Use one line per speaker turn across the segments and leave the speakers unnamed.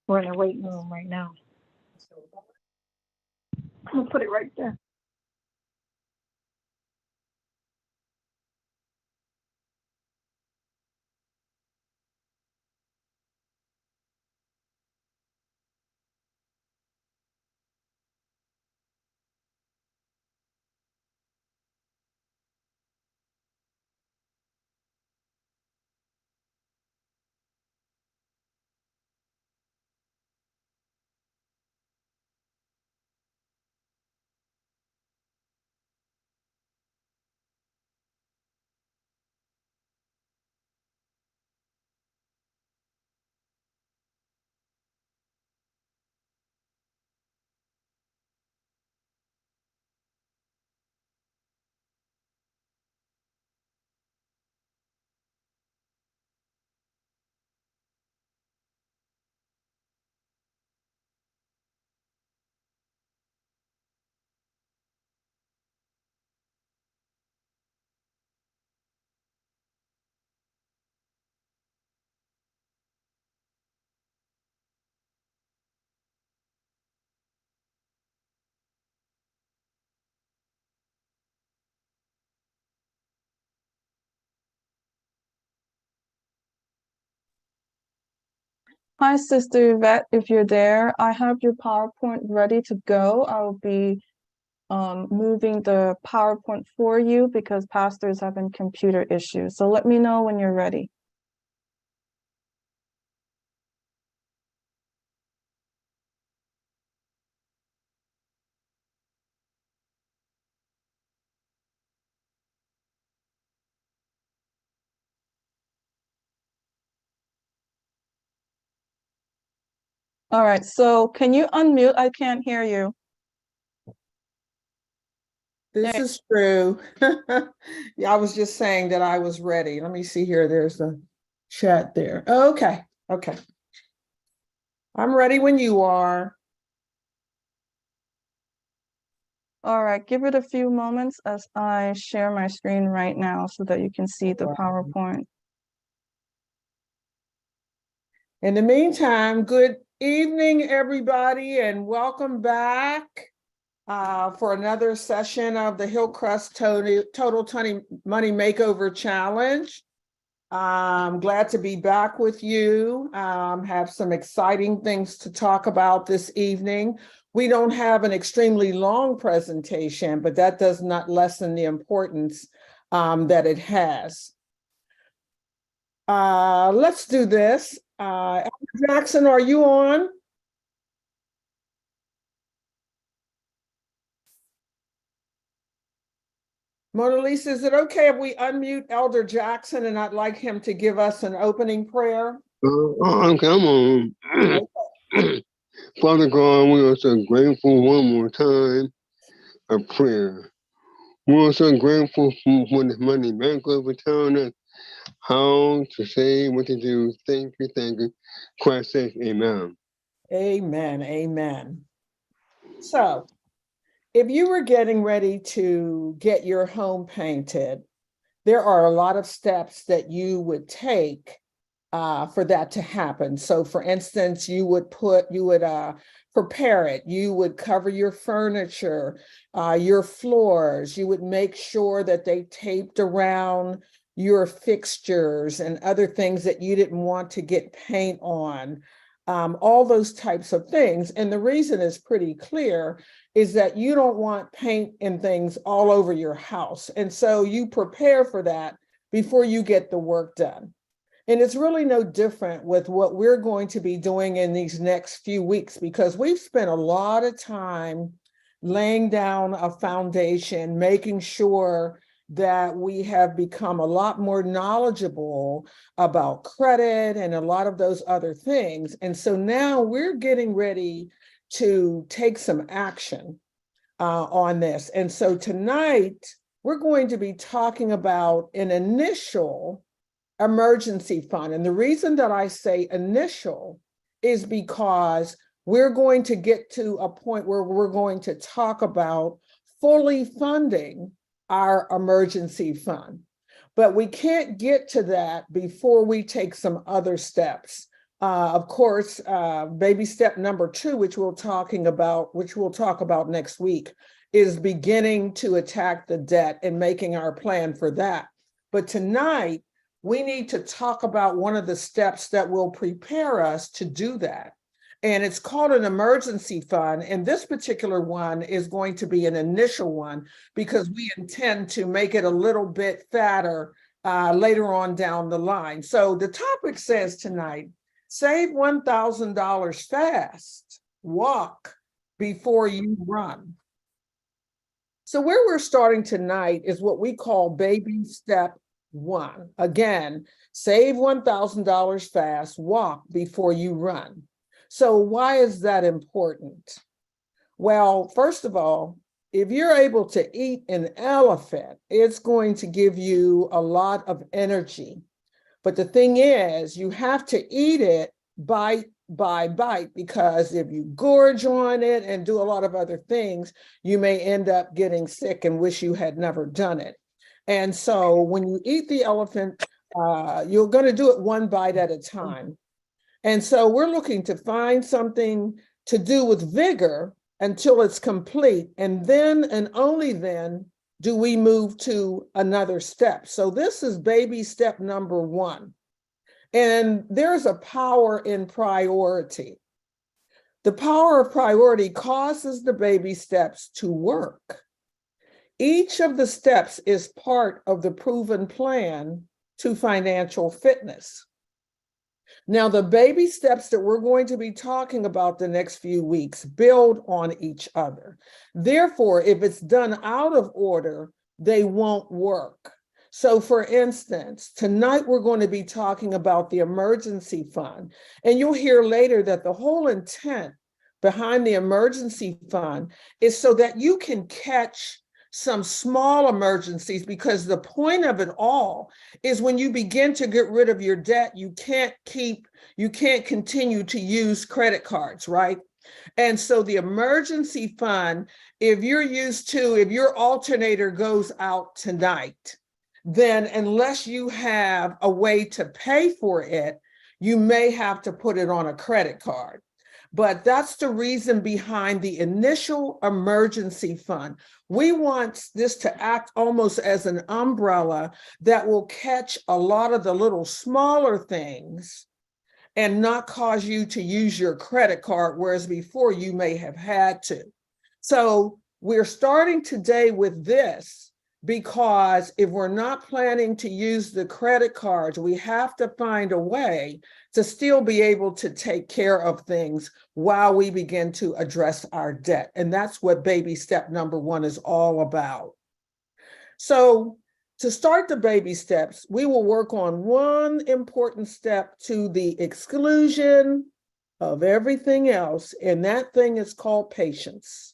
We're in a waiting room right now. I'm gonna put it right there.
Hi, Sister Yvette, if you're there, I have your PowerPoint ready to go. I'll be moving the PowerPoint for you because Pastor's having computer issues. So let me know when you're ready. All right, so can you unmute? I can't hear you.
This is true. Yeah, I was just saying that I was ready. Let me see here. There's a chat there. Okay. Okay. I'm ready when you are.
All right, give it a few moments as I share my screen right now so that you can see the PowerPoint.
In the meantime, good evening, everybody, and welcome back for another session of the Hillcrest Total Money Makeover Challenge. I'm glad to be back with you. Have some exciting things to talk about this evening. We don't have an extremely long presentation, but that does not lessen the importance that it has. Let's do this. Elder Jackson, are you on? Mona Lisa, is it okay if we unmute Elder Jackson and I'd like him to give us an opening prayer?
Come on. Father God, we are so grateful one more time, a prayer. We are so grateful for the money back over telling us how to say, what to do. Thank you, thank you. Christ says, amen.
Amen, amen. So, if you were getting ready to get your home painted, there are a lot of steps that you would take for that to happen. So for instance, you would prepare it, you would cover your furniture, your floors, you would make sure that they taped around your fixtures and other things that you didn't want to get paint on, all those types of things. And the reason is pretty clear, is that you don't want paint and things all over your house. And so you prepare for that before you get the work done. And it's really no different with what we're going to be doing in these next few weeks, because we've spent a lot of time laying down a foundation, making sure that we have become a lot more knowledgeable about credit and a lot of those other things. And so now we're getting ready to take some action on this. And so tonight, we're going to be talking about an initial emergency fund. And the reason that I say initial is because we're going to get to a point where we're going to talk about fully funding our emergency fund. But we can't get to that before we take some other steps. Of course, baby step number 2, which we'll talk about next week, is beginning to attack the debt and making our plan for that. But tonight, we need to talk about one of the steps that will prepare us to do that. And it's called an emergency fund. And this particular one is going to be an initial one because we intend to make it a little bit fatter later on down the line. So the topic says tonight, save $1,000 fast, walk before you run. So where we're starting tonight is what we call baby step 1. Again, save $1,000 fast, walk before you run. So why is that important? Well, first of all, if you're able to eat an elephant, it's going to give you a lot of energy. But the thing is, you have to eat it bite by bite, because if you gorge on it and do a lot of other things, you may end up getting sick and wish you had never done it. And so when you eat the elephant, you're going to do it one bite at a time. And so we're looking to find something to do with vigor until it's complete. And then and only then do we move to another step. So this is baby step number 1. And there's a power in priority. The power of priority causes the baby steps to work. Each of the steps is part of the proven plan to financial fitness. Now, the baby steps that we're going to be talking about the next few weeks build on each other. Therefore, if it's done out of order, they won't work. So for instance, tonight we're going to be talking about the emergency fund, and you'll hear later that the whole intent behind the emergency fund is so that you can catch some small emergencies, because the point of it all is when you begin to get rid of your debt, you can't continue to use credit cards, right? And so the emergency fund, if your alternator goes out tonight, then unless you have a way to pay for it, you may have to put it on a credit card. But that's the reason behind the initial emergency fund. We want this to act almost as an umbrella that will catch a lot of the little smaller things and not cause you to use your credit card, whereas before you may have had to. So we're starting today with this because if we're not planning to use the credit cards, we have to find a way to still be able to take care of things while we begin to address our debt. And that's what baby step number 1 is all about. So to start the baby steps, we will work on one important step to the exclusion of everything else, and that thing is called patience.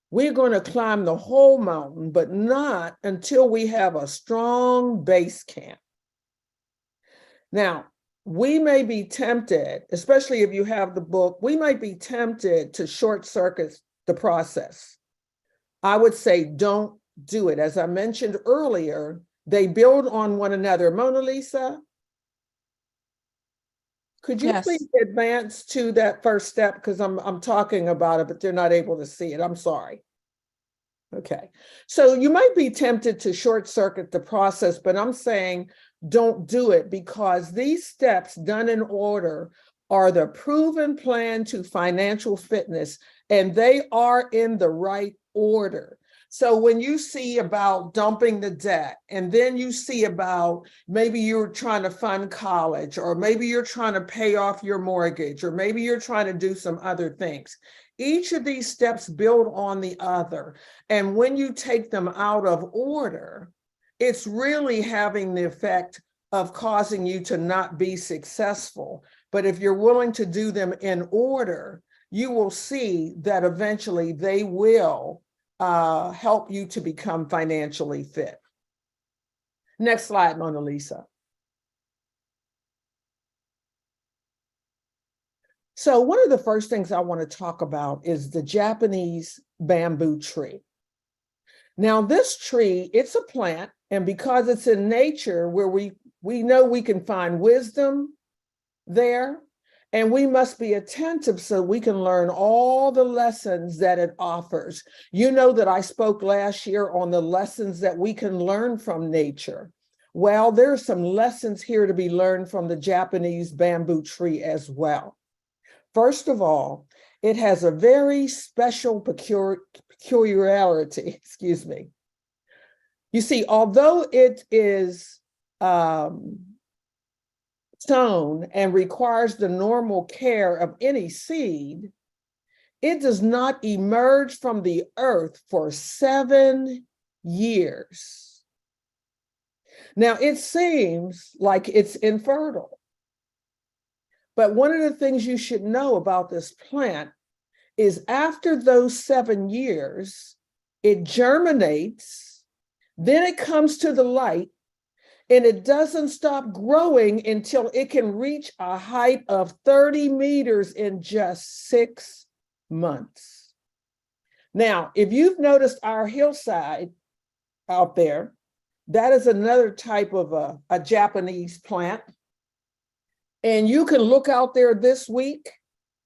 We're going to climb the whole mountain, but not until we have a strong base camp. Now, we may be tempted, especially if you have the book, we might be tempted to short circuit the process. I would say don't do it. As I mentioned earlier, they build on one another. Mona Lisa, could you please advance to that first step? Because I'm talking about it, but they're not able to see it. I'm sorry. Okay. So you might be tempted to short circuit the process, but I'm saying don't do it, because these steps done in order are the proven plan to financial fitness, and they are in the right order. So when you see about dumping the debt, and then you see about maybe you're trying to fund college, or maybe you're trying to pay off your mortgage, or maybe you're trying to do some other things, each of these steps build on the other. And when you take them out of order, it's really having the effect of causing you to not be successful. But if you're willing to do them in order, you will see that eventually they will help you to become financially fit. Next slide, Mona Lisa. So one of the first things I want to talk about is the Japanese bamboo tree. Now, this tree, it's a plant, and because it's in nature where we know we can find wisdom there, and we must be attentive so we can learn all the lessons that it offers. You know that I spoke last year on the lessons that we can learn from nature. Well, there are some lessons here to be learned from the Japanese bamboo tree as well. First of all, it has a very special peculiarity, excuse me. You see, although it is sown and requires the normal care of any seed, it does not emerge from the earth for 7 years. Now, it seems like it's infertile, but one of the things you should know about this plant is after those 7 years, it germinates, then it comes to the light, and it doesn't stop growing until it can reach a height of 30 meters in just 6 months. Now, if you've noticed our hillside out there, that is another type of a Japanese plant. And you can look out there this week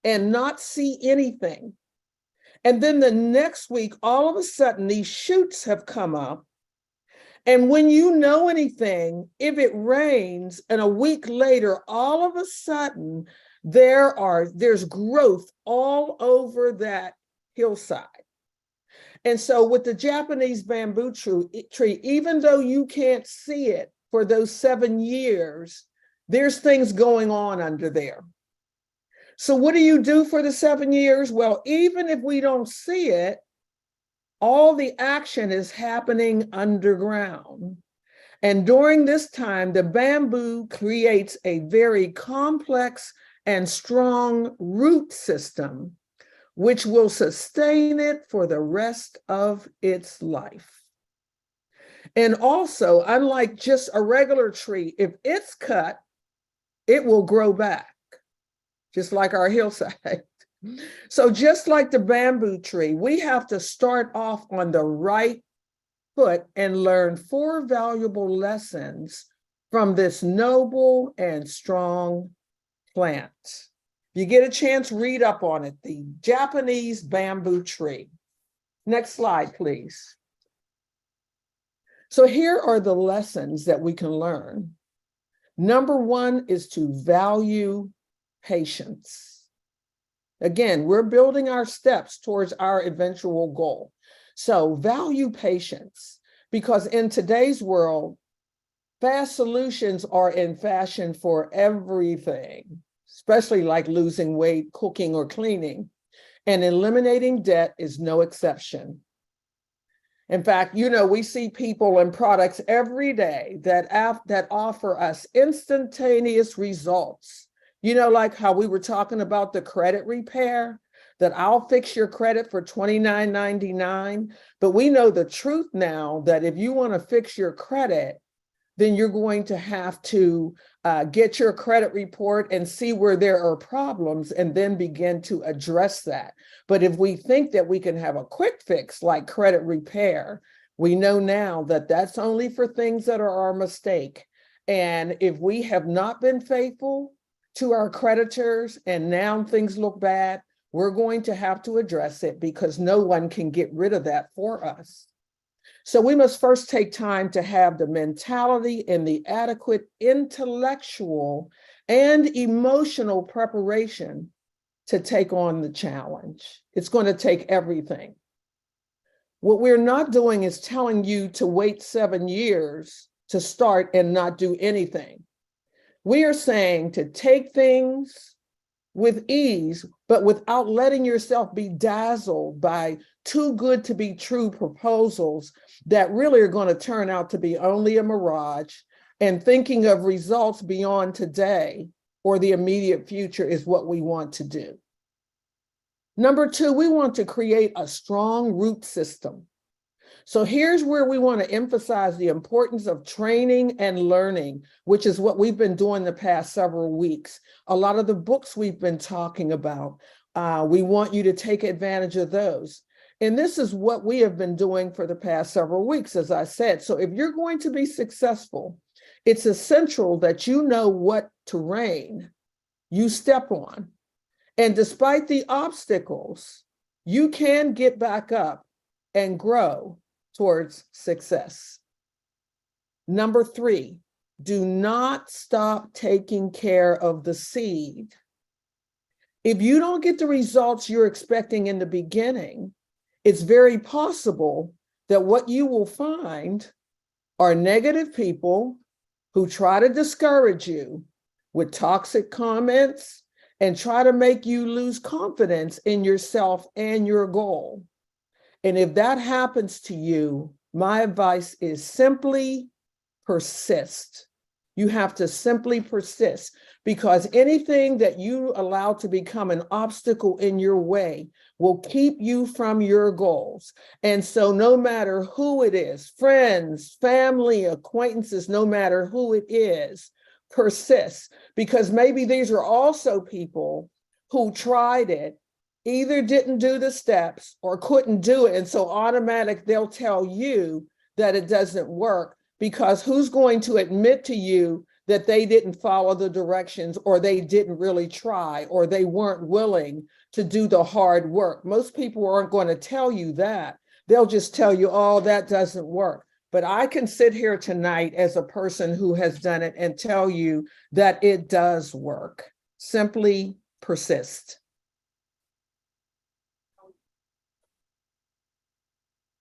and not see anything. And then the next week, all of a sudden, these shoots have come up. And when you know anything, if it rains and a week later, all of a sudden, there's growth all over that hillside. And so with the Japanese bamboo tree, even though you can't see it for those 7 years, there's things going on under there. So what do you do for the 7 years? Well, even if we don't see it, all the action is happening underground. And during this time, the bamboo creates a very complex and strong root system, which will sustain it for the rest of its life. And also, unlike just a regular tree, if it's cut, it will grow back, just like our hillside. So just like the bamboo tree, we have to start off on the right foot and learn 4 valuable lessons from this noble and strong plant. If you get a chance, read up on it, the Japanese bamboo tree. Next slide, please. So here are the lessons that we can learn. Number 1 is to value patience. Again, we're building our steps towards our eventual goal. So value patience, because in today's world, fast solutions are in fashion for everything, especially like losing weight, cooking, or cleaning. And eliminating debt is no exception. In fact, we see people and products every day that offer us instantaneous results. Like how we were talking about the credit repair, that I'll fix your credit for $29.99. But we know the truth now that if you want to fix your credit, then you're going to have to get your credit report and see where there are problems and then begin to address that. But if we think that we can have a quick fix like credit repair, we know now that that's only for things that are our mistake. And if we have not been faithful to our creditors and now things look bad, we're going to have to address it because no one can get rid of that for us. So we must first take time to have the mentality and the adequate intellectual and emotional preparation to take on the challenge. It's going to take everything. What we're not doing is telling you to wait 7 years to start and not do anything. We are saying to take things with ease, but without letting yourself be dazzled by too good to be true proposals that really are going to turn out to be only a mirage, and thinking of results beyond today or the immediate future is what we want to do. Number 2, we want to create a strong root system. So here's where we want to emphasize the importance of training and learning, which is what we've been doing the past several weeks. A lot of the books we've been talking about, we want you to take advantage of those. And this is what we have been doing for the past several weeks, as I said. So if you're going to be successful, it's essential that you know what terrain you step on. And despite the obstacles, you can get back up and grow towards success. Number 3, do not stop taking care of the seed. If you don't get the results you're expecting in the beginning, it's very possible that what you will find are negative people who try to discourage you with toxic comments and try to make you lose confidence in yourself and your goal. And if that happens to you, my advice is simply persist. You have to simply persist, because anything that you allow to become an obstacle in your way will keep you from your goals. And so no matter who it is, friends, family, acquaintances, no matter who it is, persist, because maybe these are also people who tried it, either didn't do the steps or couldn't do it. And so automatic, they'll tell you that it doesn't work, because who's going to admit to you that they didn't follow the directions, or they didn't really try, or they weren't willing to do the hard work? Most people aren't going to tell you that. They'll just tell you, oh, that doesn't work. But I can sit here tonight as a person who has done it and tell you that it does work. Simply persist.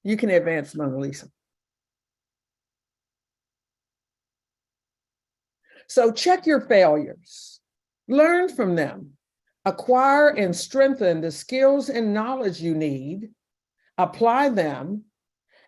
You can advance, Mona Lisa. So check your failures, learn from them, acquire and strengthen the skills and knowledge you need, apply them,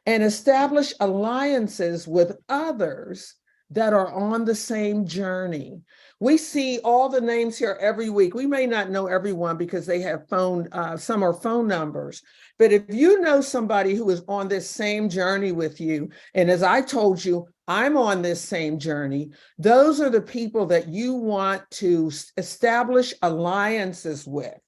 and establish alliances with others that are on the same journey. We see all the names here every week. We may not know everyone because they have some are phone numbers, but if you know somebody who is on this same journey with you, and as I told you, I'm on this same journey, those are the people that you want to establish alliances with.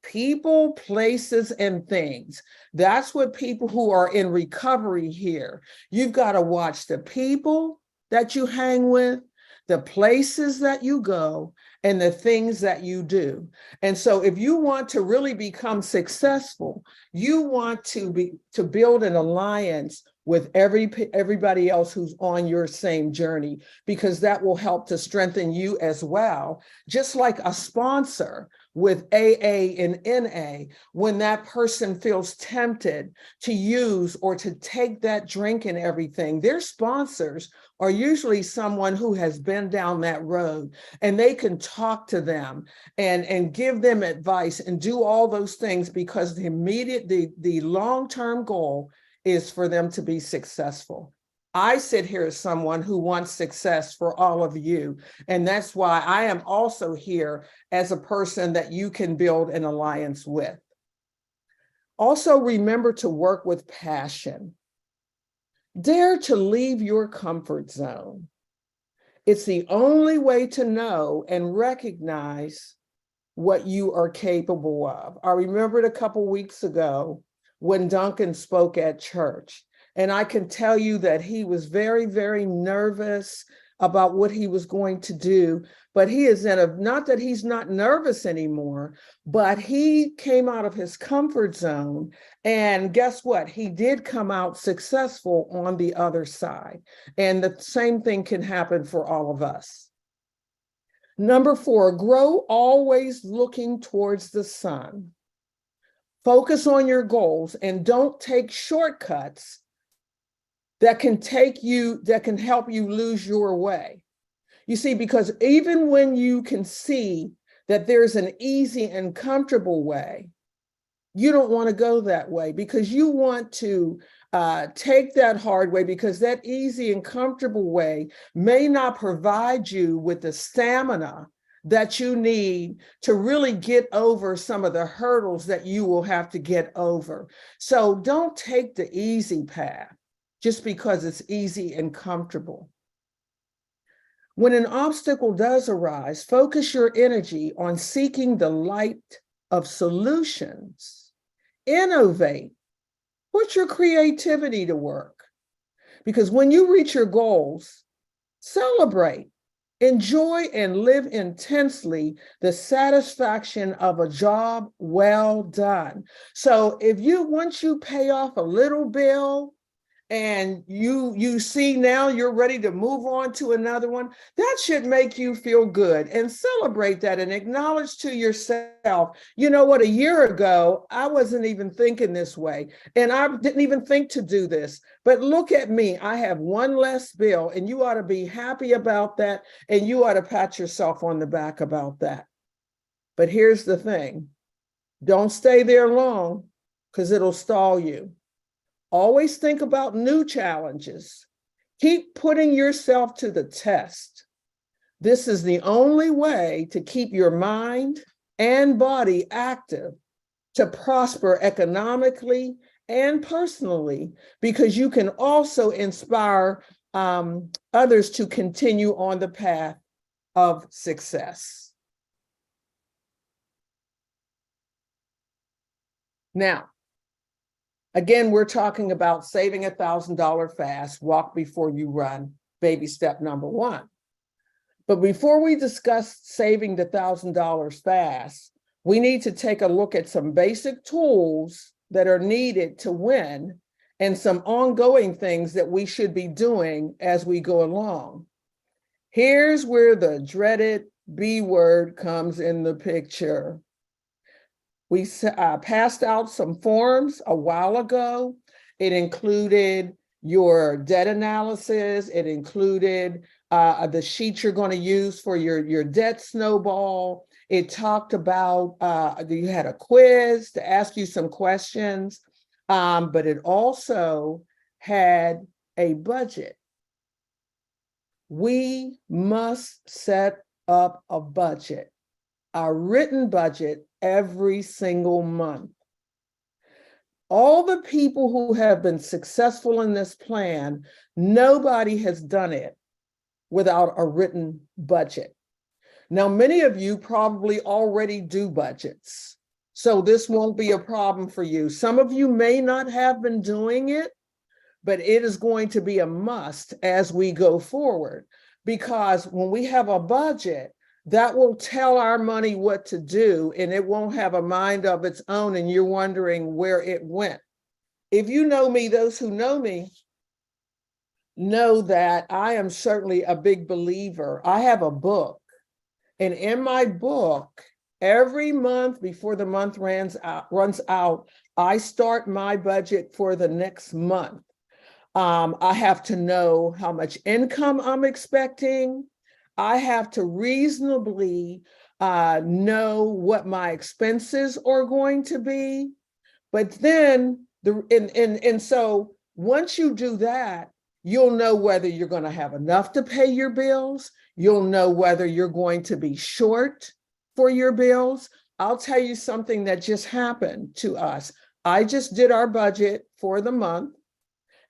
People, places, and things. That's what people who are in recovery here. You've got to watch the people that you hang with, the places that you go, and the things that you do. And so if you want to really become successful, you want to build an alliance with everybody else who's on your same journey, because that will help to strengthen you as well. Just like a sponsor with AA and NA, when that person feels tempted to use or to take that drink and everything, their sponsors are usually someone who has been down that road, and they can talk to them and give them advice and do all those things, because the long-term goal is for them to be successful. I sit here as someone who wants success for all of you. And that's why I am also here as a person that you can build an alliance with. Also, remember to work with passion. Dare to leave your comfort zone. It's the only way to know and recognize what you are capable of. I remembered a couple weeks ago when Duncan spoke at church, and I can tell you that he was very, very nervous about what he was going to do, but he is not that he's not nervous anymore, but he came out of his comfort zone, and guess what? He did come out successful on the other side, and the same thing can happen for all of us. Number 4, grow always looking towards the sun. Focus on your goals and don't take shortcuts that can help you lose your way. You see, because even when you can see that there's an easy and comfortable way, you don't want to go that way, because you want to take that hard way, because that easy and comfortable way may not provide you with the stamina that you need to really get over some of the hurdles that you will have to get over. So don't take the easy path just because it's easy and comfortable. When an obstacle does arise, focus your energy on seeking the light of solutions. Innovate Put your creativity to work. Because when you reach your goals, celebrate, enjoy, and live intensely the satisfaction of a job well done. So once you pay off a little bill, and you see now you're ready to move on to another one, that should make you feel good and celebrate that and acknowledge to yourself, you know what, a year ago, I wasn't even thinking this way and I didn't even think to do this, but look at me, I have one less bill, and you ought to be happy about that, and you ought to pat yourself on the back about that. But here's the thing, don't stay there long because it'll stall you. Always think about new challenges. Keep putting yourself to the test. This is the only way to keep your mind and body active, to prosper economically and personally, because you can also inspire others to continue on the path of success. Now, again, we're talking about saving $1,000 fast, walk before you run, baby step number 1. But before we discuss saving the $1,000 fast, we need to take a look at some basic tools that are needed to win and some ongoing things that we should be doing as we go along. Here's where the dreaded B word comes in the picture. We passed out some forms a while ago. It included your debt analysis. It included the sheet you're going to use for your debt snowball. It talked about, you had a quiz to ask you some questions, but it also had a budget. We must set up a budget, a written budget, every single month. All the people who have been successful in this plan, nobody has done it without a written budget. Now, many of you probably already do budgets, so this won't be a problem for you. Some of you may not have been doing it, but it is going to be a must as we go forward, because when we have a budget, that will tell our money what to do, and it won't have a mind of its own, and you're wondering where it went. If you know me, those who know me know that I am certainly a big believer. I have a book, and in my book, every month before the month runs out, I start my budget for the next month. I have to know how much income I'm expecting. I have to reasonably know what my expenses are going to be. But then, so once you do that, you'll know whether you're going to have enough to pay your bills. You'll know whether you're going to be short for your bills. I'll tell you something that just happened to us. I just did our budget for the month,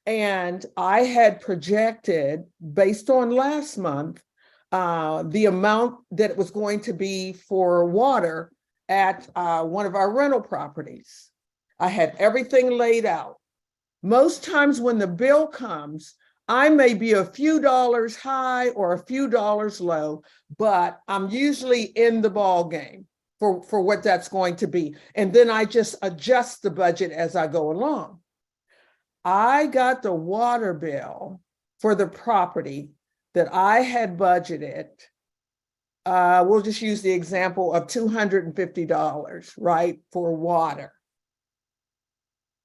and I had projected, based on last month, the amount that it was going to be for water at one of our rental properties. I had everything laid out. Most times when the bill comes, I may be a few dollars high or a few dollars low, but I'm usually in the ball game for what that's going to be. And then I just adjust the budget as I go along. I got the water bill for the property that I had budgeted. We'll just use the example of $250, right, for water.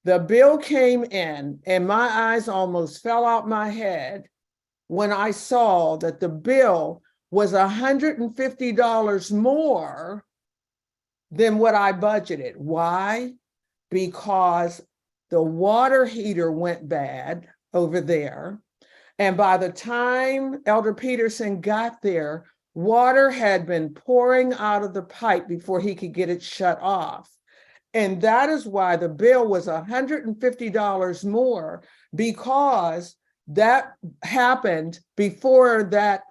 The bill came in, and my eyes almost fell out my head when I saw that the bill was $150 more than what I budgeted. Why? Because the water heater went bad over there. And by the time Elder Peterson got there, water had been pouring out of the pipe before he could get it shut off. And that is why the bill was $150 more, because that happened before that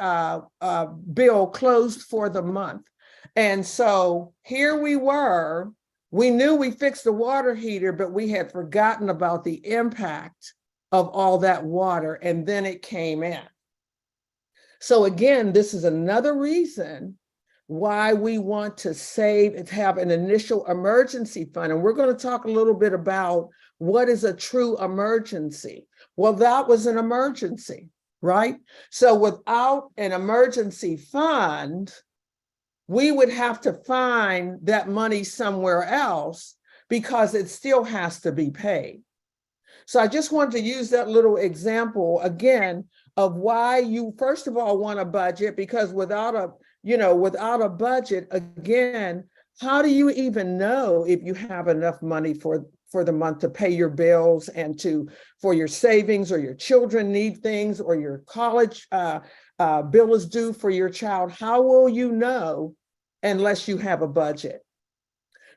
bill closed for the month. And so here we were We knew we fixed the water heater, but we had forgotten about the impact of all that water, and then it came in. So again, this is another reason why we want to save and have an initial emergency fund. And we're going to talk a little bit about what is a true emergency. Well, that was an emergency, right? So without an emergency fund, we would have to find that money somewhere else because it still has to be paid. So I just wanted to use that little example again of why you first of all want a budget, because without a budget, again, how do you even know if you have enough money for the month to pay your bills and for your savings, or your children need things, or your college bill is due for your child? How will you know unless you have a budget?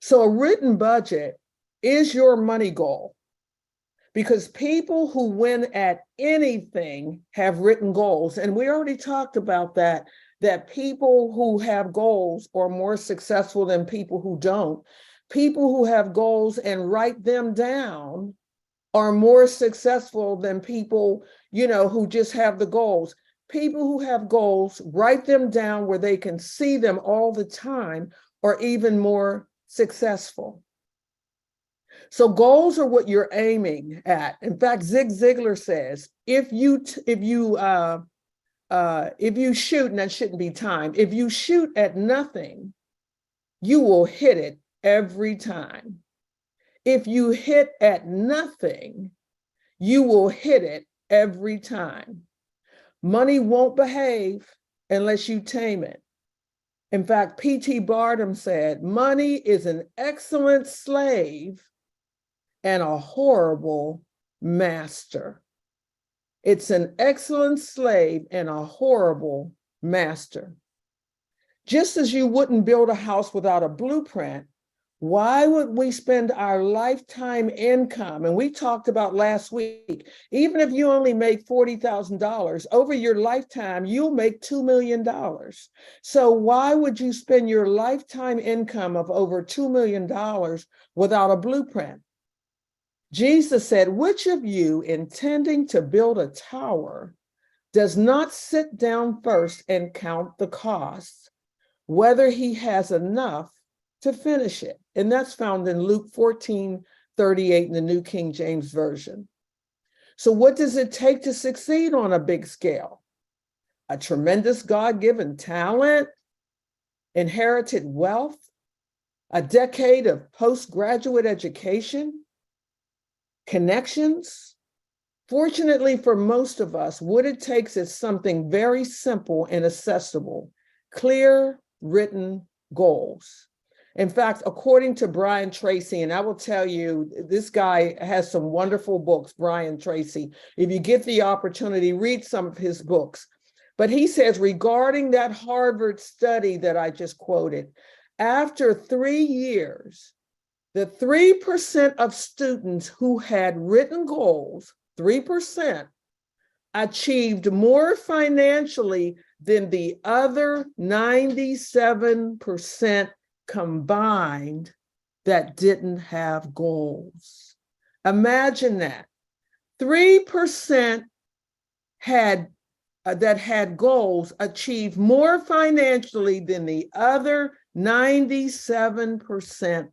So a written budget is your money goal, because people who win at anything have written goals. And we already talked about that people who have goals are more successful than people who don't. People who have goals and write them down are more successful than people, who just have the goals. People who have goals, write them down where they can see them all the time, are even more successful. So goals are what you're aiming at. In fact, Zig Ziglar says, if you shoot, and that shouldn't be time, if you shoot at nothing, you will hit it every time. If you hit at nothing, you will hit it every time. Money won't behave unless you tame it. In fact, P.T. Barnum said, money is an excellent slave and a horrible master. It's an excellent slave and a horrible master. Just as you wouldn't build a house without a blueprint, why would we spend our lifetime income? And we talked about last week, even if you only make $40,000, over your lifetime, you'll make $2 million. So why would you spend your lifetime income of over $2 million without a blueprint? Jesus said, which of you intending to build a tower does not sit down first and count the costs, whether he has enough to finish it? And that's found in Luke 14:38 in the New King James Version. So what does it take to succeed on a big scale? A tremendous God-given talent, inherited wealth, a decade of postgraduate education, connections? Fortunately for most of us, what it takes is something very simple and accessible: clear written goals. In fact, according to Brian Tracy, and I will tell you, this guy has some wonderful books, Brian Tracy. If you get the opportunity, read some of his books. But he says, regarding that Harvard study that I just quoted, after 3 years, the 3% of students who had written goals, 3%, achieved more financially than the other 97% combined that didn't have goals. Imagine that. 3% that had goals achieved more financially than the other 97%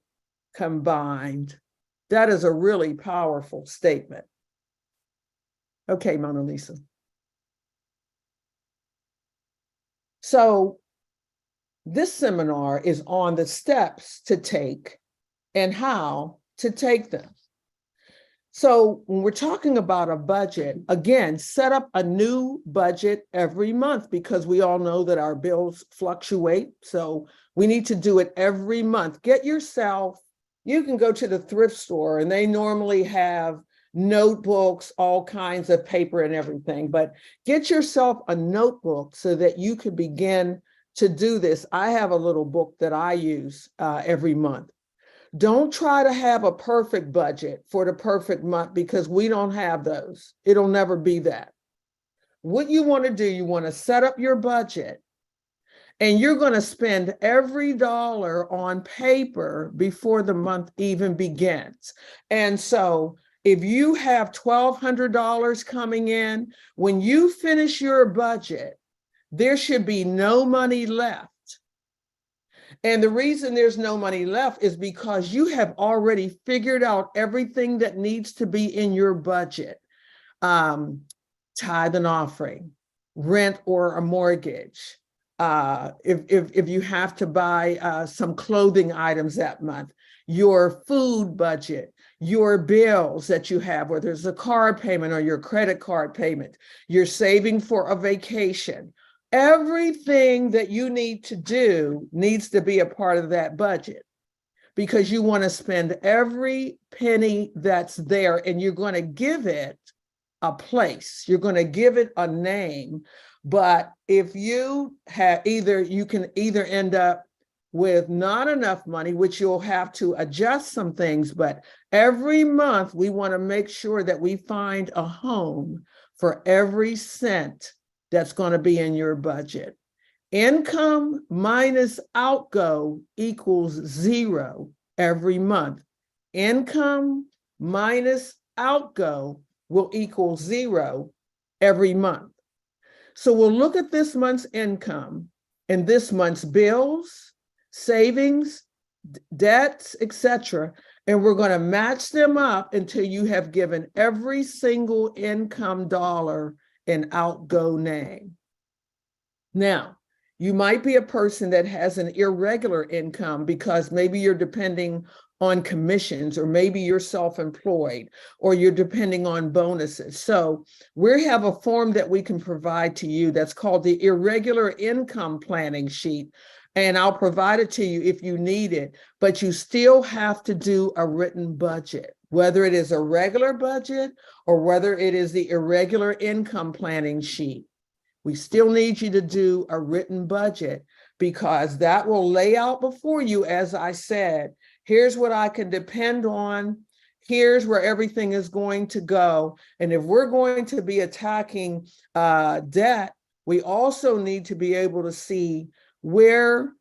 combined. That is a really powerful statement. Okay, Mona Lisa. So this seminar is on the steps to take and how to take them. So when we're talking about a budget, again, set up a new budget every month, because we all know that our bills fluctuate. So we need to do it every month. Get yourself, you can go to the thrift store and they normally have notebooks, all kinds of paper and everything, but get yourself a notebook so that you can begin to do this. I have a little book that I use every month. Don't try to have a perfect budget for the perfect month, because we don't have those. It'll never be that. What you want to do, you want to set up your budget And you're going to spend every dollar on paper before the month even begins. And so if you have $1,200 coming in, when you finish your budget, there should be no money left. And the reason there's no money left is because you have already figured out everything that needs to be in your budget. Tithe and offering, rent or a mortgage. If you have to buy some clothing items that month, your food budget, your bills that you have, whether it's a car payment or your credit card payment, you're saving for a vacation. Everything that you need to do needs to be a part of that budget, because you want to spend every penny that's there, and you're going to give it a place. You're going to give it a name. But if you have you can either end up with not enough money, which you'll have to adjust some things, but every month we want to make sure that we find a home for every cent that's going to be in your budget. Income minus outgo equals 0 every month. Income minus outgo will equal 0 every month. So we'll look at this month's income and this month's bills, savings, debts, etc., and we're going to match them up until you have given every single income dollar an outgo name. Now, you might be a person that has an irregular income because maybe you're depending on commissions, or maybe you're self-employed, or you're depending on bonuses. So we have a form that we can provide to you that's called the Irregular Income Planning Sheet. And I'll provide it to you if you need it, but you still have to do a written budget, whether it is a regular budget or whether it is the Irregular Income Planning Sheet. We still need you to do a written budget, because that will lay out before you, as I said, here's what I can depend on, here's where everything is going to go. And if we're going to be attacking debt, we also need to be able to see where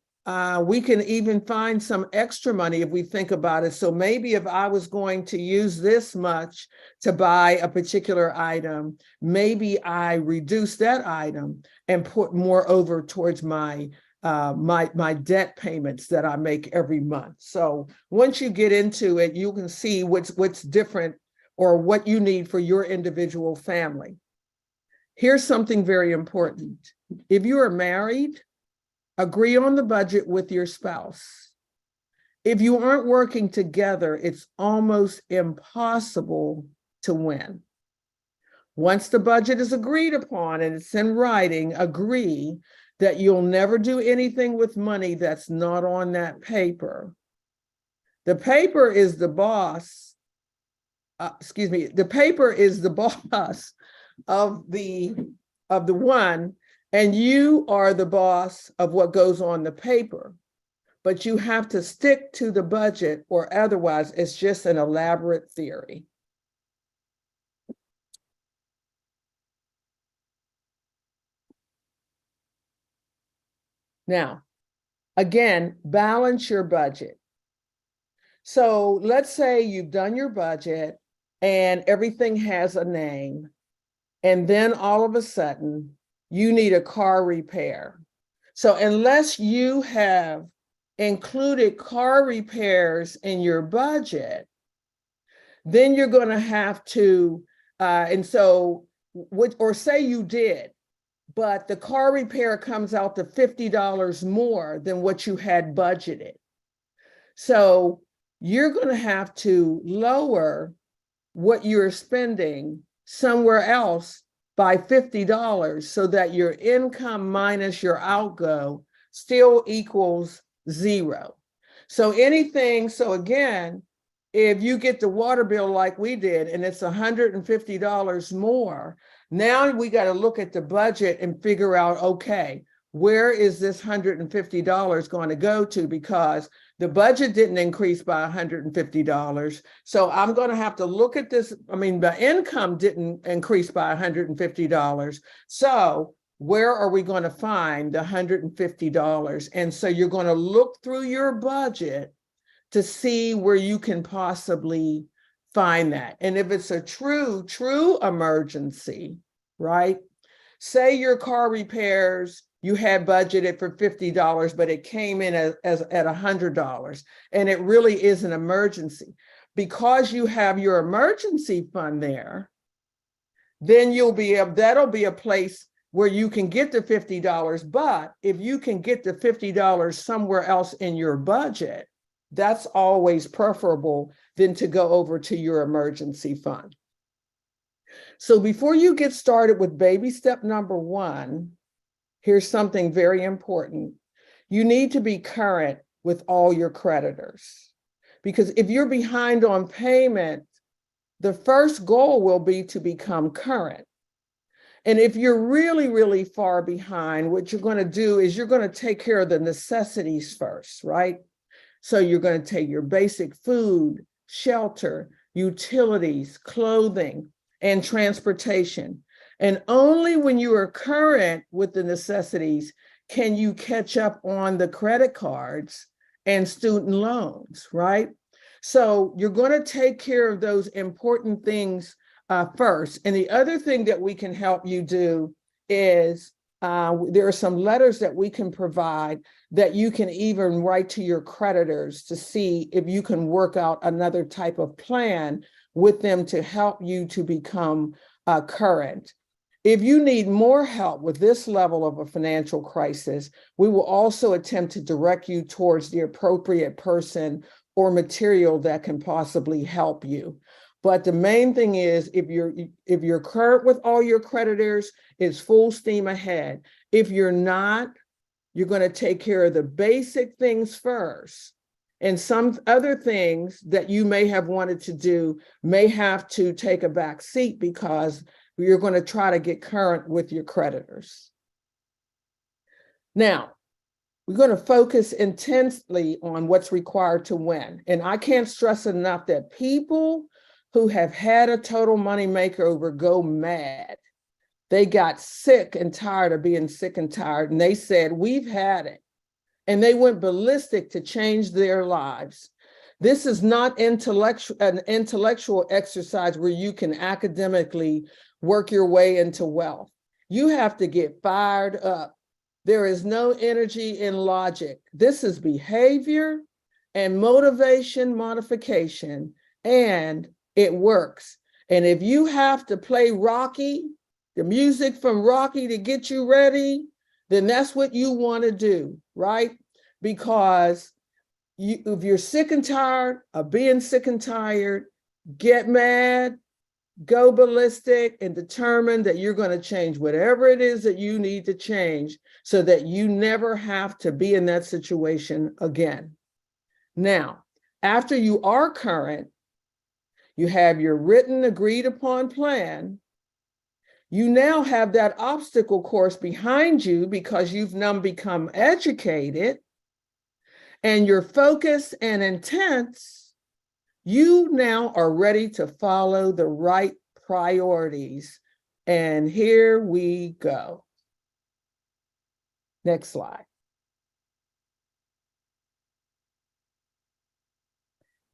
we can even find some extra money if we think about it. So maybe if I was going to use this much to buy a particular item, maybe I reduce that item and put more over towards my debt payments that I make every month. So once you get into it, you can see what's different or what you need for your individual family. Here's something very important. If you are married, agree on the budget with your spouse. If you aren't working together, it's almost impossible to win. Once the budget is agreed upon and it's in writing, agree that you'll never do anything with money that's not on that paper. The paper is the boss, the paper is the boss of the one, and you are the boss of what goes on the paper. But you have to stick to the budget, or otherwise it's just an elaborate theory. Now, again, balance your budget. So let's say you've done your budget and everything has a name, and then all of a sudden you need a car repair. So unless you have included car repairs in your budget, then you're going to have to, or say you did, but the car repair comes out to $50 more than what you had budgeted. So you're going to have to lower what you're spending somewhere else by $50 so that your income minus your outgo still equals 0. So again, if you get the water bill like we did and it's $150 more, now we got to look at the budget and figure out, okay, where is this $150 going to go to? Because the budget didn't increase by $150. So I'm going to have to look at this. I mean, the income didn't increase by $150. So where are we going to find the $150? And so you're going to look through your budget to see where you can possibly find that. And if it's a true emergency, right? Say your car repairs, you had budgeted for $50, but it came in at $100, and it really is an emergency. Because you have your emergency fund there, then that'll be a place where you can get the $50. But if you can get the $50 somewhere else in your budget, that's always preferable than to go over to your emergency fund. So before you get started with baby step number 1, here's something very important. You need to be current with all your creditors. Because if you're behind on payment, the first goal will be to become current. And if you're really, really far behind, what you're going to do is you're going to take care of the necessities first, right? So you're going to take your basic food, shelter, utilities, clothing, and transportation. And only when you are current with the necessities can you catch up on the credit cards and student loans, right? So you're going to take care of those important things first. And the other thing that we can help you do is there are some letters that we can provide that you can even write to your creditors to see if you can work out another type of plan with them to help you to become current. If you need more help with this level of a financial crisis, we will also attempt to direct you towards the appropriate person or material that can possibly help you. But the main thing is, if you're current with all your creditors, it's full steam ahead. If you're not, you're going to take care of the basic things first. And some other things that you may have wanted to do may have to take a back seat because you're going to try to get current with your creditors. Now, we're going to focus intensely on what's required to win. And I can't stress enough that people who have had a total money makeover go mad. They got sick and tired of being sick and tired, and they said, we've had it. And they went ballistic to change their lives. This is not an intellectual exercise where you can academically work your way into wealth. You have to get fired up. There is no energy in logic. This is behavior and motivation modification, and it works. And if you have to play Rocky, the music from Rocky to get you ready, then that's what you want to do, right? Because if you're sick and tired of being sick and tired, get mad, go ballistic, and determine that you're going to change whatever it is that you need to change so that you never have to be in that situation again. Now, after you are current, you have your written, agreed upon plan. You now have that obstacle course behind you because you've now become educated, and your focus and intense, you now are ready to follow the right priorities. And here we go. Next slide.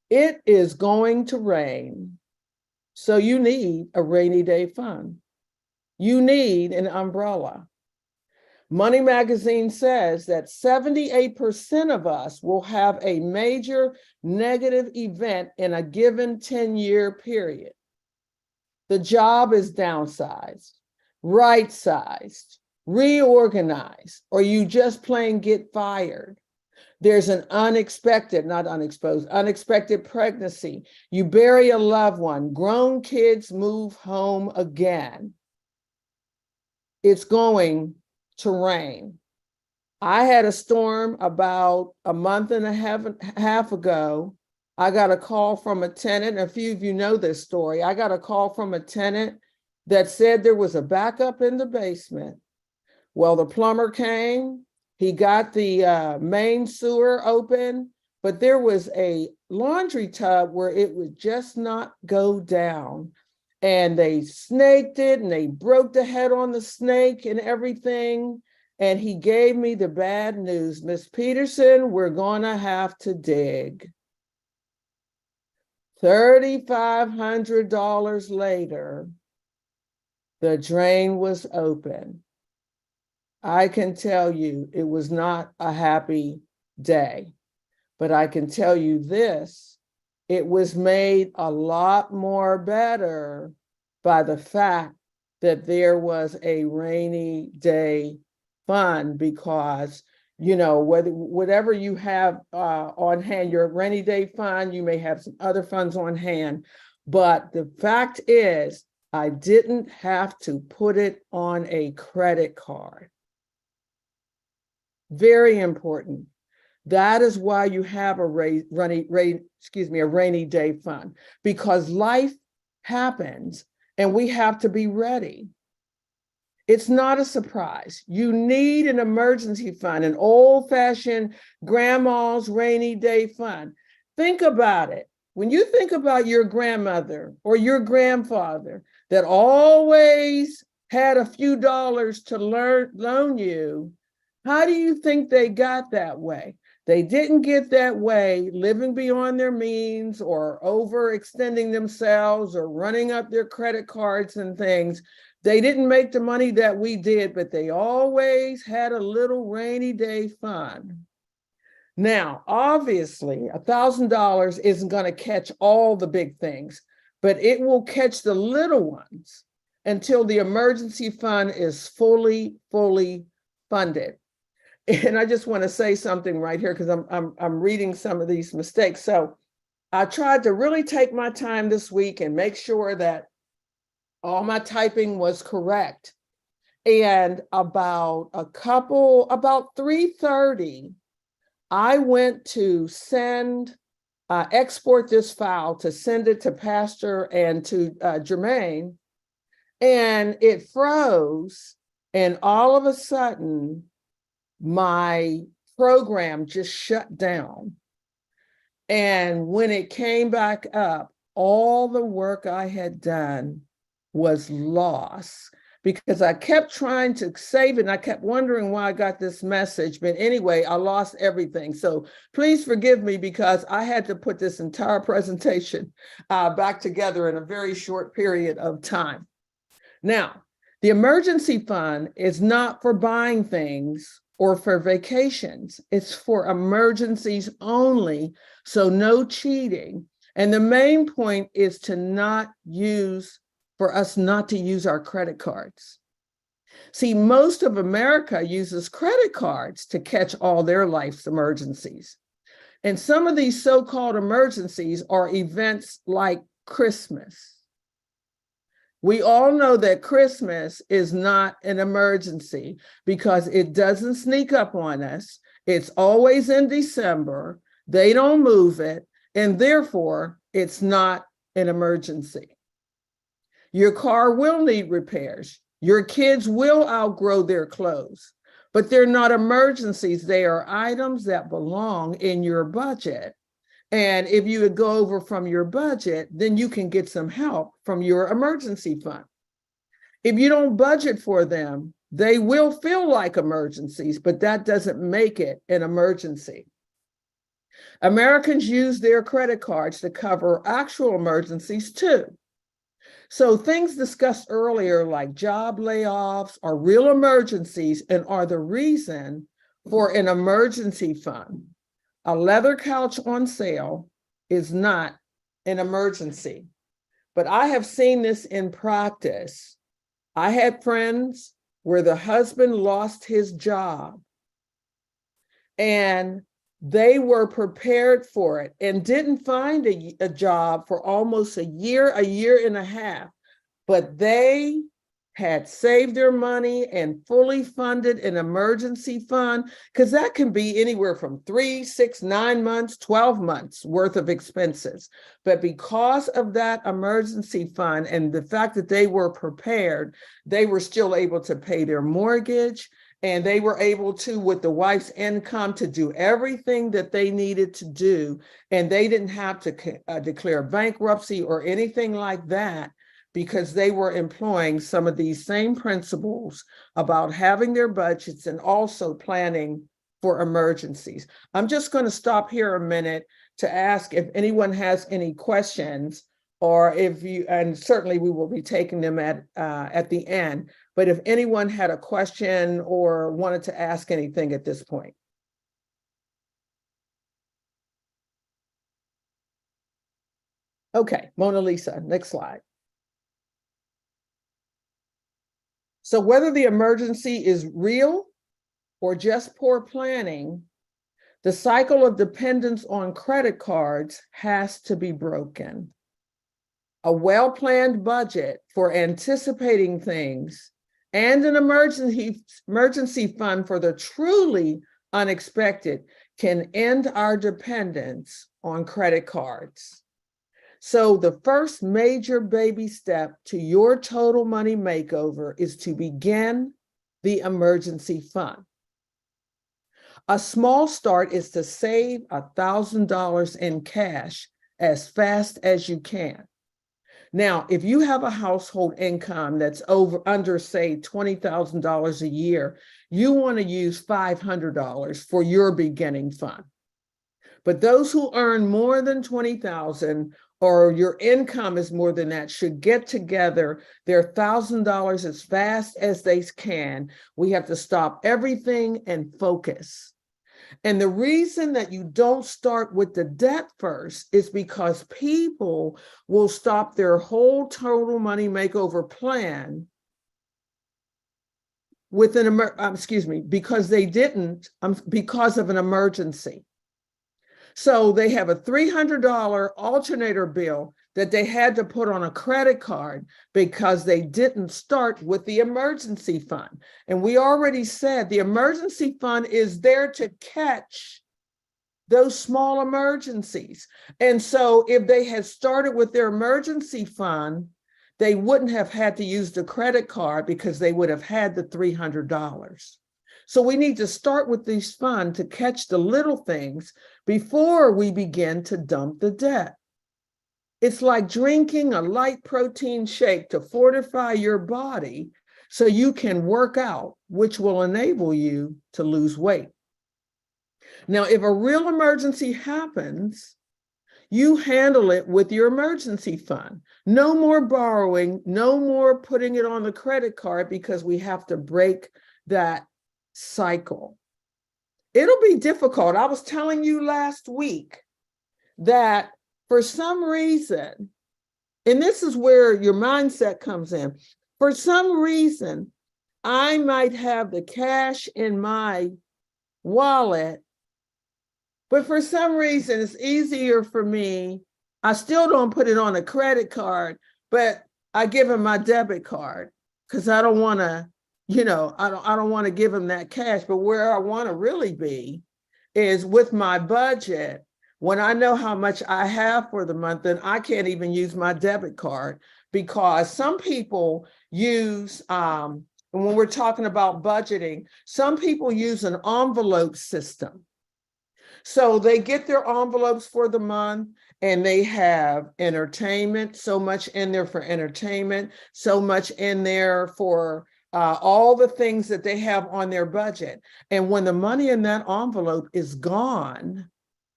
It is going to rain, so you need a rainy day fund. You need an umbrella. Money Magazine says that 78% of us will have a major negative event in a given 10-year period. The job is downsized, right-sized, reorganized, or you just plain get fired. There's an unexpected pregnancy. You bury a loved one. Grown kids move home again. It's going to rain. I had a storm about a month and a half ago. I got a call from a tenant. A few of you know this story. I got a call from a tenant that said there was a backup in the basement. Well, the plumber came. He got the main sewer open, but there was a laundry tub where it would just not go down. and they snaked it and they broke the head on the snake and everything. And he gave me the bad news, Miss Peterson, we're gonna have to dig. $3,500 later, the drain was open. I can tell you it was not a happy day, but I can tell you this, it was made a lot more better by the fact that there was a rainy day fund, because whatever you have on hand, your rainy day fund, you may have some other funds on hand, but the fact is I didn't have to put it on a credit card. Very important. That is why you have a rainy day fund, because life happens and we have to be ready. It's not a surprise. You need an emergency fund, an old-fashioned grandma's rainy day fund. Think about it. When you think about your grandmother or your grandfather that always had a few dollars to loan you, how do you think they got that way? They didn't get that way living beyond their means or overextending themselves or running up their credit cards and things. They didn't make the money that we did, but they always had a little rainy day fund. Now, obviously, $1,000 isn't going to catch all the big things, but it will catch the little ones until the emergency fund is fully funded. And I just want to say something right here because I'm reading some of these mistakes. So I tried to really take my time this week and make sure that all my typing was correct. And about 3:30, I went to export this file to send it to Pastor and to Jermaine, and it froze. And all of a sudden, my program just shut down. And when it came back up, all the work I had done was lost because I kept trying to save it and I kept wondering why I got this message. But anyway, I lost everything. So please forgive me because I had to put this entire presentation back together in a very short period of time. Now, the emergency fund is not for buying things or for vacations. It's for emergencies only, so no cheating. And the main point is for us not to use our credit cards. See, most of America uses credit cards to catch all their life's emergencies. And some of these so-called emergencies are events like Christmas. We all know that Christmas is not an emergency because it doesn't sneak up on us. It's always in December. They don't move it, and therefore it's not an emergency. Your car will need repairs. Your kids will outgrow their clothes, but they're not emergencies. They are items that belong in your budget. And if you would go over from your budget, then you can get some help from your emergency fund. If you don't budget for them, they will feel like emergencies, but that doesn't make it an emergency. Americans use their credit cards to cover actual emergencies too. So things discussed earlier, like job layoffs, are real emergencies and are the reason for an emergency fund. A leather couch on sale is not an emergency, but I have seen this in practice. I had friends where the husband lost his job and they were prepared for it and didn't find a job for almost a year and a half, but they had saved their money and fully funded an emergency fund, because that can be anywhere from 3, 6, 9 months, 12 months worth of expenses. But because of that emergency fund and the fact that they were prepared, they were still able to pay their mortgage, and they were able to, with the wife's income, to do everything that they needed to do. And they didn't have to declare bankruptcy or anything like that, because they were employing some of these same principles about having their budgets and also planning for emergencies. I'm just going to stop here a minute to ask if anyone has any questions, or if you, and certainly we will be taking them at the end, but if anyone had a question or wanted to ask anything at this point. Okay, Mona Lisa, next slide. So whether the emergency is real or just poor planning, the cycle of dependence on credit cards has to be broken. A well-planned budget for anticipating things and an emergency fund for the truly unexpected can end our dependence on credit cards. So the first major baby step to your total money makeover is to begin the emergency fund. A small start is to save $1,000 in cash as fast as you can. Now, if you have a household income that's under, say, $20,000 a year, you want to use $500 for your beginning fund. But those who earn more than $20,000 or your income is more than that should get together their $1,000 as fast as they can. We have to stop everything and focus. And the reason that you don't start with the debt first is because people will stop their whole total money makeover plan with because they didn't, because of an emergency. So they have a $300 alternator bill that they had to put on a credit card because they didn't start with the emergency fund. And we already said the emergency fund is there to catch those small emergencies. And so if they had started with their emergency fund, they wouldn't have had to use the credit card because they would have had the $300. So we need to start with these funds to catch the little things before we begin to dump the debt. It's like drinking a light protein shake to fortify your body so you can work out, which will enable you to lose weight. Now, if a real emergency happens, you handle it with your emergency fund. No more borrowing, no more putting it on the credit card because we have to break that cycle. It'll be difficult. I was telling you last week that for some reason, and this is where your mindset comes in, for some reason, I might have the cash in my wallet, but for some reason, it's easier for me. I still don't put it on a credit card, but I give him my debit card because I don't want to, I don't want to give him that cash. But where I want to really be is with my budget. When I know how much I have for the month, then I can't even use my debit card because some people use, when we're talking about budgeting, some people use an envelope system. So they get their envelopes for the month and they have entertainment, so much in there for entertainment, so much in there for all the things that they have on their budget. And when the money in that envelope is gone,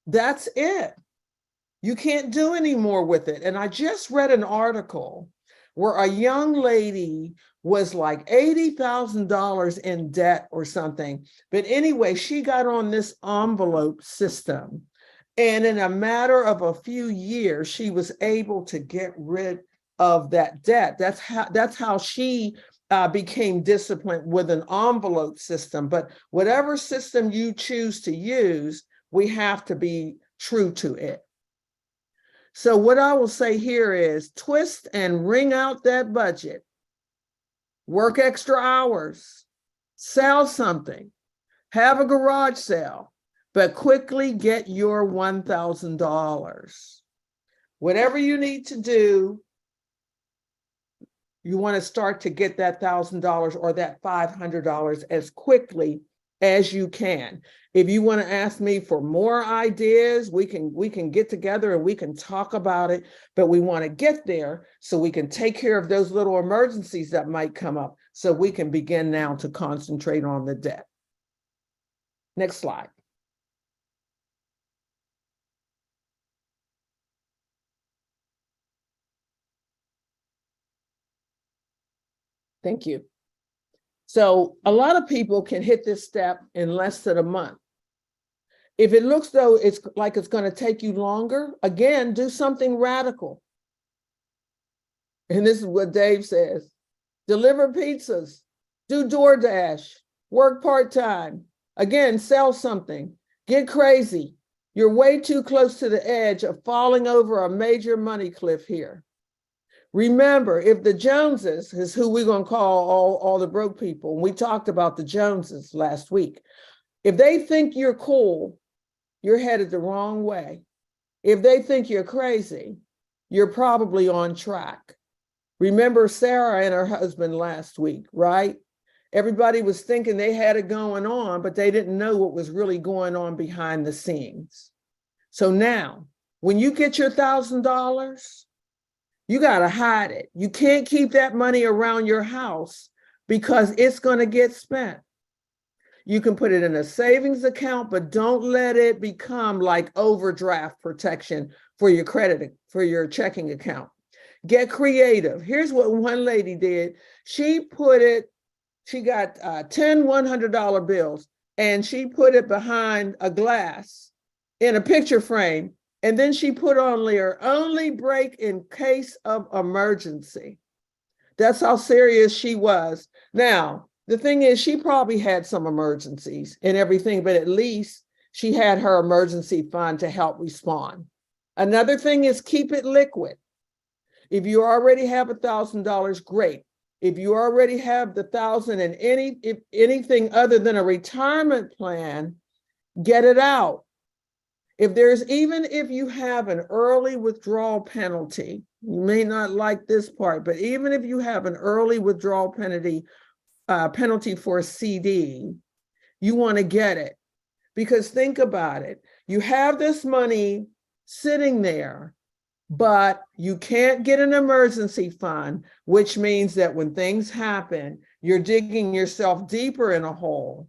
that's it. You can't do any more with it. And I just read an article where a young lady was like $80,000 in debt or something. But anyway, she got on this envelope system. And in a matter of a few years, she was able to get rid of that debt. That's how she became disciplined with an envelope system. But whatever system you choose to use, we have to be true to it. So what I will say here is twist and wring out that budget, work extra hours, sell something, have a garage sale, but quickly get your $1,000. Whatever you need to do, you want to start to get that $1,000 or that $500 as quickly as you can. If you want to ask me for more ideas, we can get together and we can talk about it, but we want to get there so we can take care of those little emergencies that might come up, so we can begin now to concentrate on the debt. Next slide. Thank you. So a lot of people can hit this step in less than a month. If it looks though it's like it's going to take you longer, again, do something radical. And this is what Dave says: deliver pizzas, do DoorDash, work part-time, again, sell something, get crazy. You're way too close to the edge of falling over a major money cliff here. Remember, if the Joneses is who we're going to call all the broke people, and we talked about the Joneses last week, if they think you're cool, you're headed the wrong way. If they think you're crazy, you're probably on track. Remember Sarah and her husband last week, right? Everybody was thinking they had it going on, but they didn't know what was really going on behind the scenes. So now, when you get your $1,000, you got to hide it. You can't keep that money around your house because it's going to get spent. You can put it in a savings account, but don't let it become like overdraft protection for your credit, for your checking account. Get creative. Here's what one lady did. She got 10 $100 bills, and she put it behind a glass in a picture frame. And then she put on there, only break in case of emergency. That's how serious she was. Now, the thing is, she probably had some emergencies and everything, but at least she had her emergency fund to help respond. Another thing is keep it liquid. If you already have $1,000, great. If you already have the $1,000 in anything other than a retirement plan, get it out. Even if you have an early withdrawal penalty, you may not like this part, but even if you have an early withdrawal penalty for a CD, you want to get it. Because think about it. You have this money sitting there, but you can't get an emergency fund, which means that when things happen, you're digging yourself deeper in a hole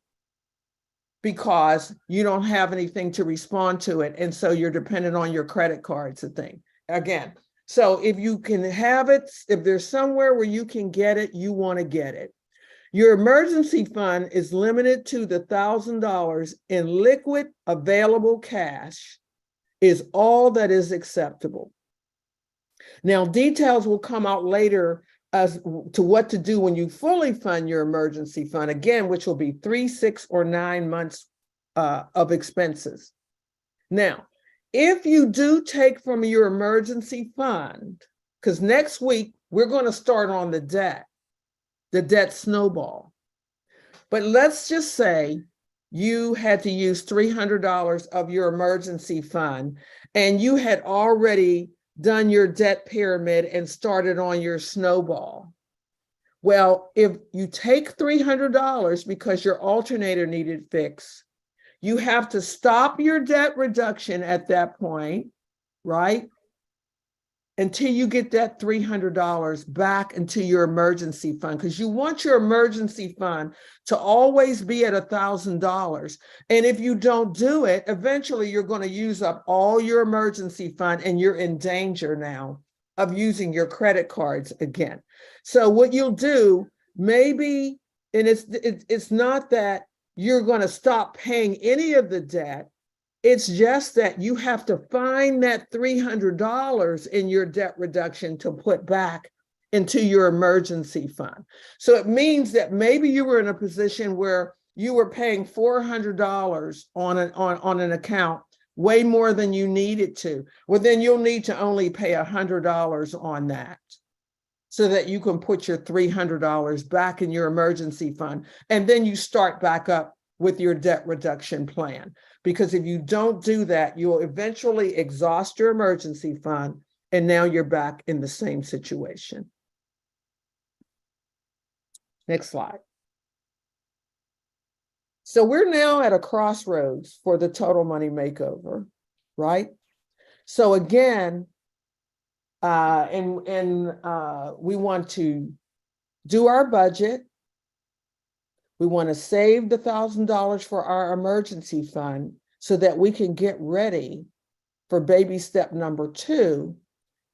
because you don't have anything to respond to it. And so you're dependent on your credit cards and thing. Again, so if you can have it, if there's somewhere where you can get it, you want to get it. Your emergency fund is limited to the $1,000 in liquid available cash is all that is acceptable. Now, details will come out later as to what to do when you fully fund your emergency fund, again, which will be 3, 6, or 9 months of expenses. Now, if you do take from your emergency fund, because next week we're going to start on the debt snowball. But let's just say you had to use $300 of your emergency fund and you had already done your debt pyramid and started on your snowball. Well, if you take $300 because your alternator needed fixed, you have to stop your debt reduction at that point, right? Until you get that $300 back into your emergency fund, because you want your emergency fund to always be at $1,000. And if you don't do it, eventually you're going to use up all your emergency fund and you're in danger now of using your credit cards again. So what you'll do, maybe, and it's not that you're going to stop paying any of the debt. It's just that you have to find that $300 in your debt reduction to put back into your emergency fund. So it means that maybe you were in a position where you were paying $400 on an account, way more than you needed to. Well, then you'll need to only pay $100 on that so that you can put your $300 back in your emergency fund. And then you start back up with your debt reduction plan. Because if you don't do that, you'll eventually exhaust your emergency fund, and now you're back in the same situation. Next slide. So we're now at a crossroads for the total money makeover, right? So again, we want to do our budget. We want to save the $1,000 for our emergency fund so that we can get ready for baby step number 2,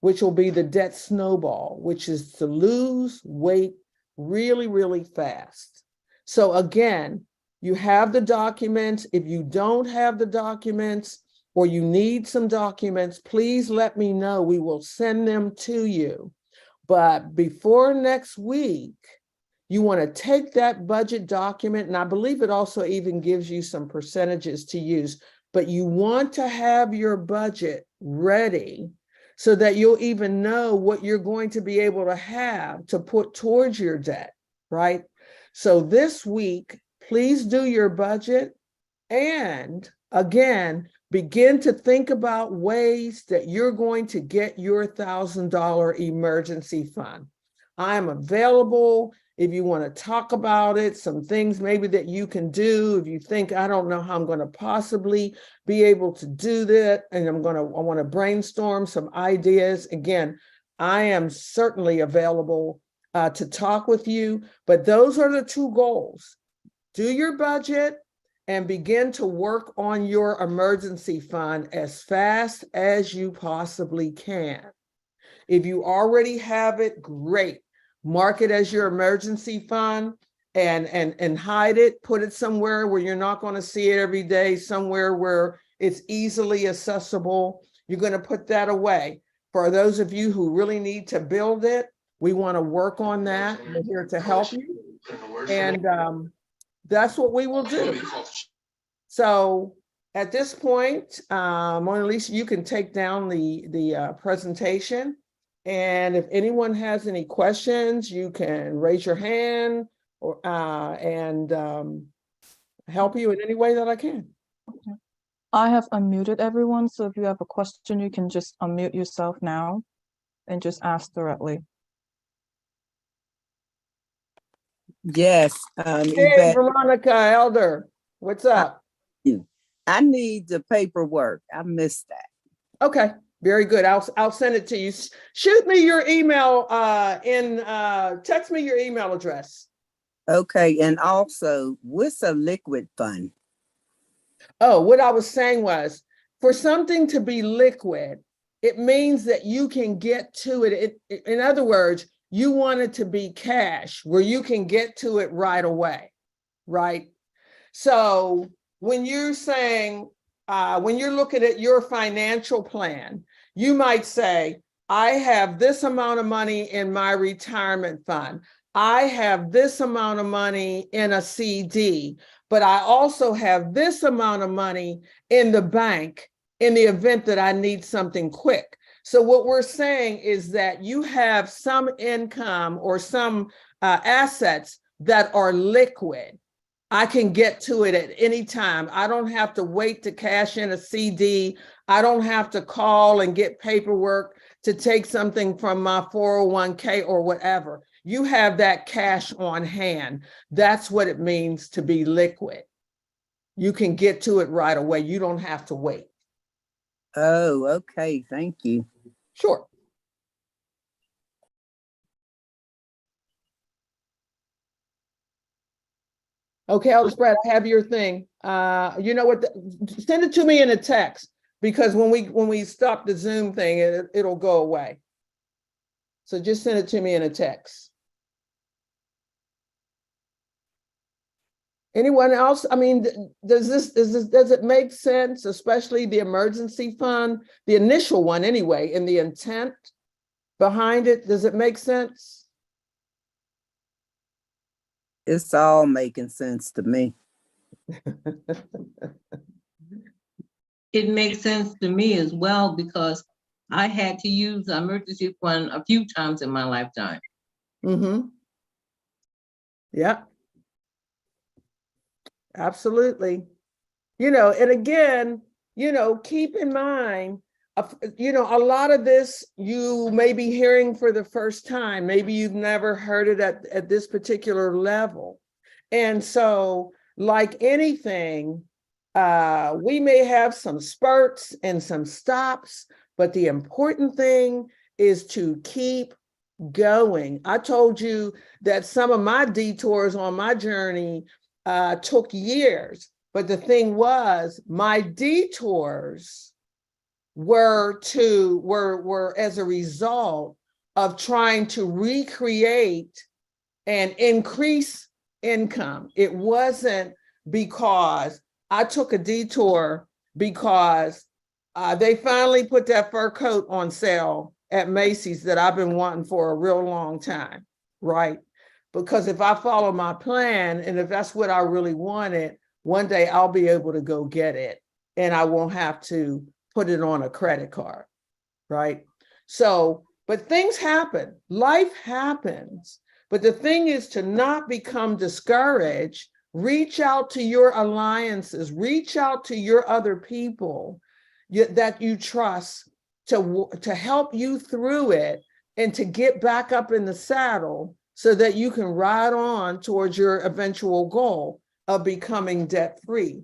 which will be the debt snowball, which is to lose weight really, really fast. So again, you have the documents. If you don't have the documents or you need some documents, please let me know. We will send them to you. But before next week, you want to take that budget document, and I believe it also even gives you some percentages to use, but you want to have your budget ready so that you'll even know what you're going to be able to have to put towards your debt, right? So this week, please do your budget, and again, begin to think about ways that you're going to get your $1,000 emergency fund. I'm available if you want to talk about it, some things maybe that you can do. If you think, I don't know how I'm going to possibly be able to do that, and I want to brainstorm some ideas. Again, I am certainly available to talk with you, but those are the 2 goals. Do your budget and begin to work on your emergency fund as fast as you possibly can. If you already have it, great. Mark it as your emergency fund and hide it, put it somewhere where you're not going to see it every day, somewhere where it's easily accessible. You're going to put that away. For those of you who really need to build it, we want to work on that. We're here to help you. And that's what we will do. So at this point, Mona Lisa, you can take down the presentation. And if anyone has any questions, you can raise your hand or and help you in any way that I can.
I have unmuted everyone, so if you have a question, you can just unmute yourself now and just ask directly.
Yes,
Hey,
Yvette,
Veronica Elder, what's up?
I need the paperwork. I missed that.
Okay, very good. I'll send it to you. Shoot me your email text me your email address.
Okay, and also, what's a liquid fund?
Oh, what I was saying was, for something to be liquid, it means that you can get to it. In other words, you want it to be cash where you can get to it right away, right? So when you're saying, when you're looking at your financial plan, you might say, I have this amount of money in my retirement fund. I have this amount of money in a CD, but I also have this amount of money in the bank in the event that I need something quick. So what we're saying is that you have some income or some assets that are liquid. I can get to it at any time. I don't have to wait to cash in a CD. I don't have to call and get paperwork to take something from my 401k or whatever. You have that cash on hand. That's what it means to be liquid. You can get to it right away. You don't have to wait.
Oh, okay. Thank you.
Sure. Okay, Elder Brad, I have your thing. You know what? Send it to me in a text, because when we stop the Zoom thing, it'll go away. So just send it to me in a text. Anyone else? I mean, does it make sense, especially the emergency fund, the initial one anyway, and the intent behind it? Does it make sense?
It's all making sense to me.
It makes sense to me as well, because I had to use the emergency fund a few times in my lifetime.
Mm-hmm. Yeah. Absolutely. You know, and again, you know, keep in mind, you know, a lot of this you may be hearing for the first time. Maybe you've never heard it at this particular level. And so like anything, we may have some spurts and some stops, but the important thing is to keep going. I told you that some of my detours on my journey took years, but the thing was, my detours were as a result of trying to recreate and increase income. It wasn't because I took a detour because they finally put that fur coat on sale at Macy's that I've been wanting for a real long time, right? Because if I follow my plan and if that's what I really wanted, one day I'll be able to go get it and I won't have to put it on a credit card, right? So, but things happen, life happens. But the thing is to not become discouraged. Reach out to your alliances, reach out to your other people that you trust to help you through it and to get back up in the saddle so that you can ride on towards your eventual goal of becoming debt-free.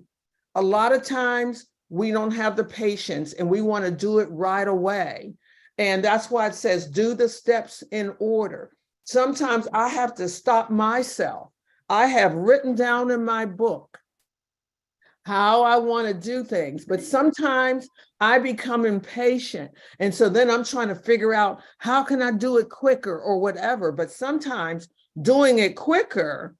A lot of times we don't have the patience and we want to do it right away. And that's why it says, do the steps in order. Sometimes I have to stop myself. I have written down in my book how I want to do things, but sometimes I become impatient. And so then I'm trying to figure out how can I do it quicker or whatever. But sometimes doing it quicker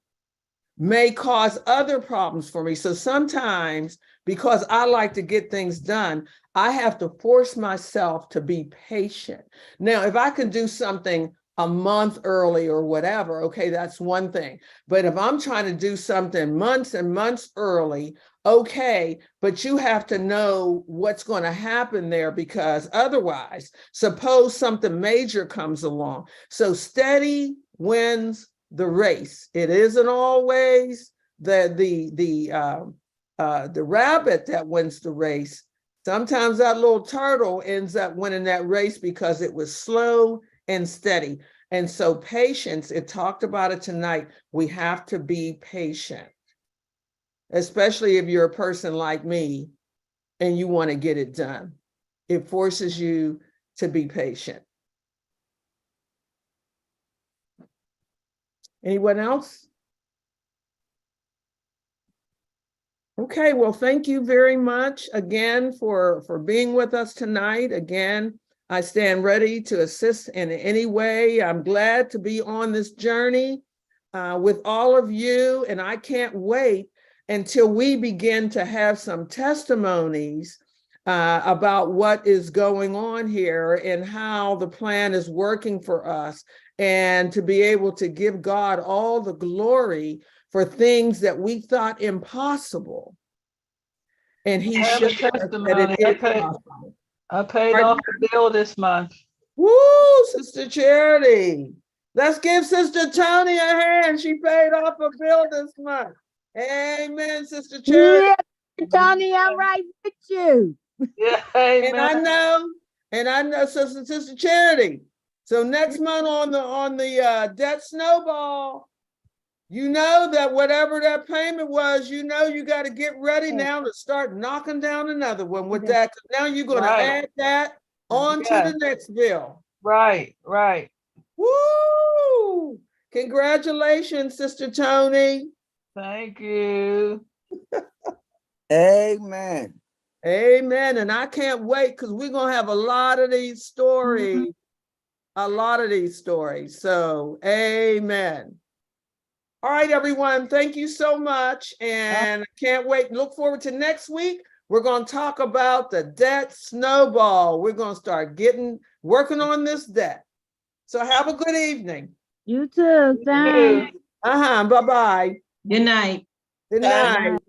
may cause other problems for me. So sometimes, because I like to get things done, I have to force myself to be patient. Now, if I can do something a month early or whatever, okay, that's one thing. But if I'm trying to do something months and months early, okay, but you have to know what's going to happen there, because otherwise, suppose something major comes along. So steady wins the race. It isn't always the rabbit that wins the race. Sometimes that little turtle ends up winning that race because it was slow and steady. And so patience, it talked about it tonight. We have to be patient, especially if you're a person like me and you want to get it done. It forces you to be patient. Anyone else? Okay, well, thank you very much again for being with us tonight. Again, I stand ready to assist in any way. I'm glad to be on this journey with all of you, and I can't wait until we begin to have some testimonies about what is going on here and how the plan is working for us, and to be able to give God all the glory for things that we thought impossible. And he showed us that it is possible.
I paid off the bill this month.
Woo, Sister Charity. Let's give Sister Tony a hand. She paid off a bill this month. Amen, Sister Charity.
Yeah, Tony, I'm right with you.
Yeah, amen.
And I know, Sister Charity. So next month on the debt snowball, you know that whatever that payment was, you know you got to get ready now to start knocking down another one with that. Now you're going to add that on to the next bill.
Right.
Woo! Congratulations, Sister Tony.
Thank you.
Amen.
Amen. And I can't wait because we're going to have a lot of these stories. A lot of these stories. So, amen. All right, everyone. Thank you so much. And I can't wait. Look forward to next week. We're going to talk about the debt snowball. We're going to start working on this debt. So have a good evening.
You too. Thanks.
Bye-bye.
Good night.
Good night.